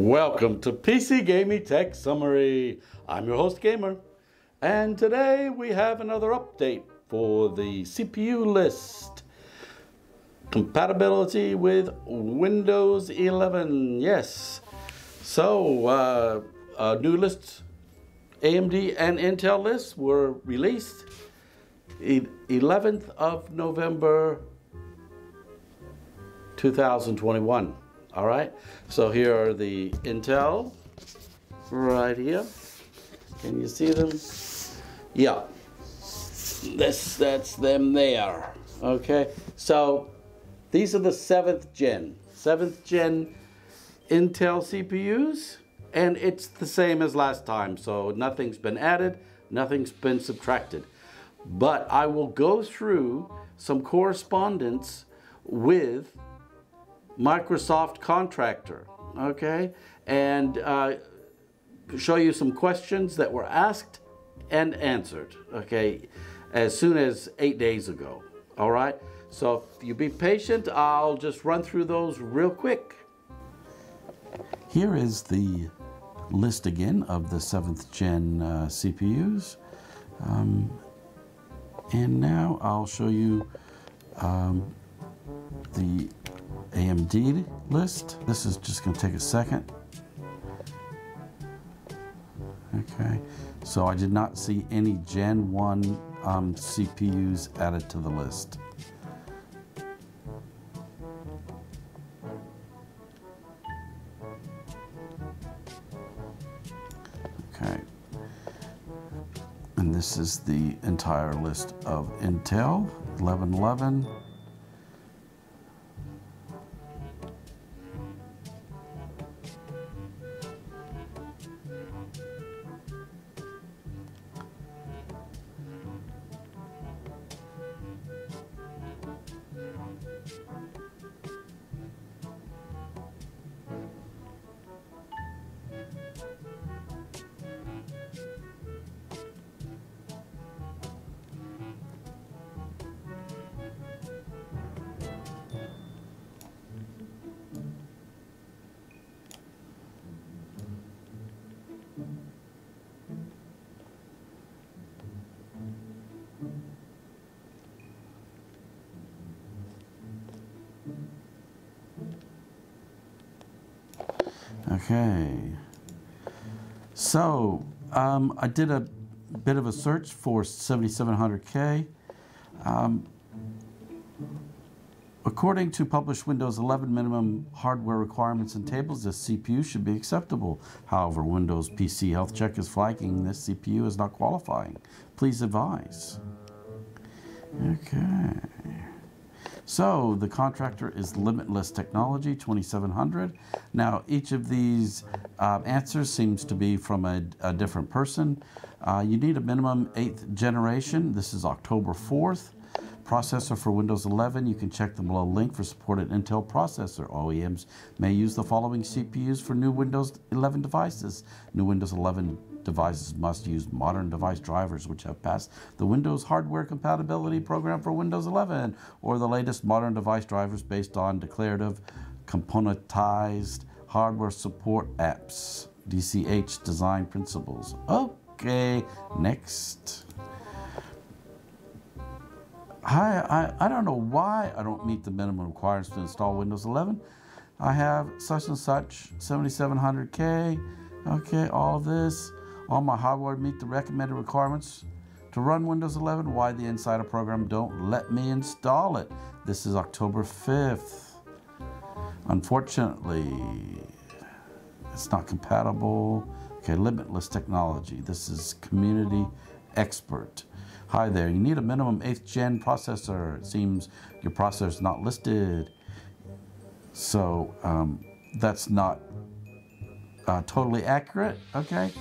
Welcome to PC Gaming Tech Summary. I'm your host Gamer, and today we have another update for the CPU list. Compatibility with Windows 11, yes. So, new lists, AMD and Intel lists were released 11th of November 2021. All right, so here are the Intel right here. Can you see them? Yeah, that's them there. Okay, so these are the 7th gen Intel CPUs, and it's the same as last time. So nothing's been added, nothing's been subtracted. But I will go through some correspondence with Microsoft contractor, okay, and show you some questions that were asked and answered, okay, as soon as 8 days ago. All right, so if you be patient, I'll just run through those real quick. Here is the list again of the 7th gen CPUs, and now I'll show you the AMD list. This is just going to take a second. Okay, so I did not see any Gen 1 CPUs added to the list. Okay, and this is the entire list of Intel 1111. Okay, so I did a bit of a search for 7700K. According to published Windows 11 minimum hardware requirements and tables, this CPU should be acceptable. However, Windows PC Health Check is flagging this CPU is not qualifying. Please advise. Okay. So the contractor is Limitless Technology 2700. Now each of these answers seems to be from a different person. You need a minimum 8th generation. This is October 4th. Processor for Windows 11. You can check the below link for supported Intel processor. OEMs may use the following CPUs for new Windows 11 devices. New Windows 11 devices must use modern device drivers which have passed the Windows hardware compatibility program for Windows 11 or the latest modern device drivers based on declarative componentized hardware support apps, DCH design principles. Okay, next. I don't know why I don't meet the minimum requirements to install Windows 11. I have such and such 7700K. Okay, all of this. All my hardware meet the recommended requirements to run Windows 11. Why the Insider program don't let me install it? This is October 5th. Unfortunately, it's not compatible. Okay, Limitless Technology. This is Community Expert. Hi there, you need a minimum 8th gen processor. It seems your processor is not listed. So that's not totally accurate, okay?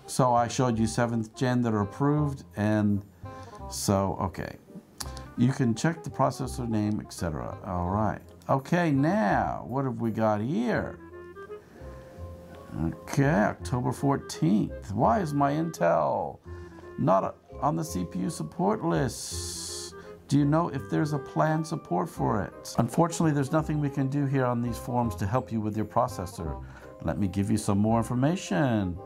So I showed you 7th gen that are approved, and so, okay. You can check the processor name, etc. All right. Okay, now, what have we got here? Okay, October 14th. Why is my Intel not on the CPU support list? Do you know if there's a planned support for it? Unfortunately, there's nothing we can do here on these forums to help you with your processor. Let me give you some more information.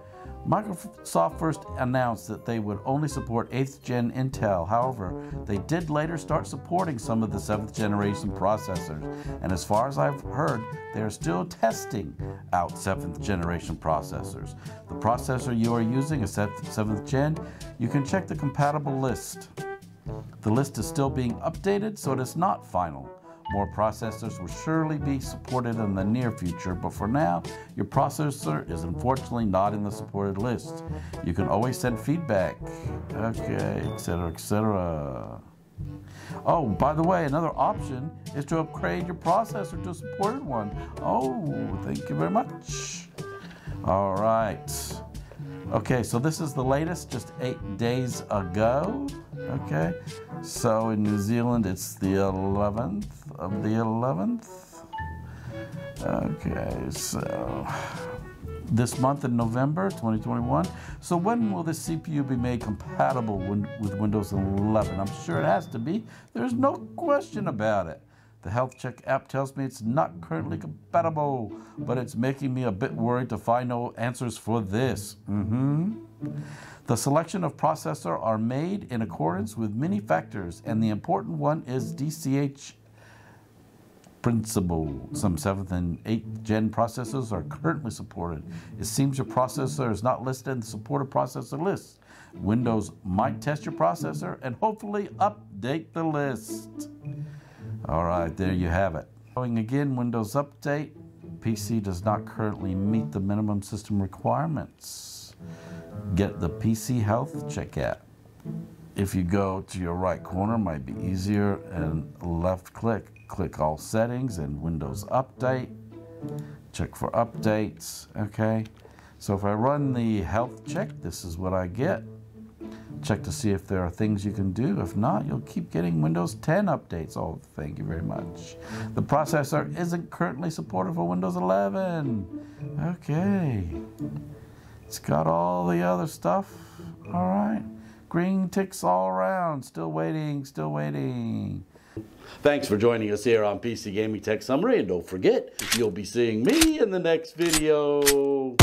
Microsoft first announced that they would only support 8th gen Intel. However, they did later start supporting some of the 7th generation processors. And as far as I've heard, they are still testing out 7th generation processors. The processor you are using is 7th gen. You can check the compatible list. The list is still being updated, so it is not final. More processors will surely be supported in the near future, but for now, your processor is unfortunately not in the supported list. You can always send feedback, okay, etc., etc. Oh, by the way, another option is to upgrade your processor to a supported one. Oh, thank you very much. All right. Okay, so this is the latest, just 8 days ago. Okay, so in New Zealand, it's the 11th of the 11th. Okay, so this month in November 2021. So when will this CPU be made compatible with Windows 11? I'm sure it has to be. There's no question about it. The Health Check app tells me it's not currently compatible, but it's making me a bit worried to find no answers for this. The selection of processor are made in accordance with many factors, and the important one is DCH principle. Some 7th and 8th gen processors are currently supported. It seems your processor is not listed in the supported processor list. Windows might test your processor and hopefully update the list. All right, there you have it. Going again, Windows Update. PC does not currently meet the minimum system requirements. Get the PC Health Check app. If you go to your right corner, might be easier, and left click all settings and Windows Update. Check for updates, okay? So if I run the health check, this is what I get. Check to see if there are things you can do. If not, you'll keep getting Windows 10 updates. Oh, thank you very much. The processor isn't currently supported for Windows 11. Okay. It's got all the other stuff. All right. Green ticks all around. Still waiting, still waiting. Thanks for joining us here on PC Gaming Tech Summary. And don't forget, you'll be seeing me in the next video.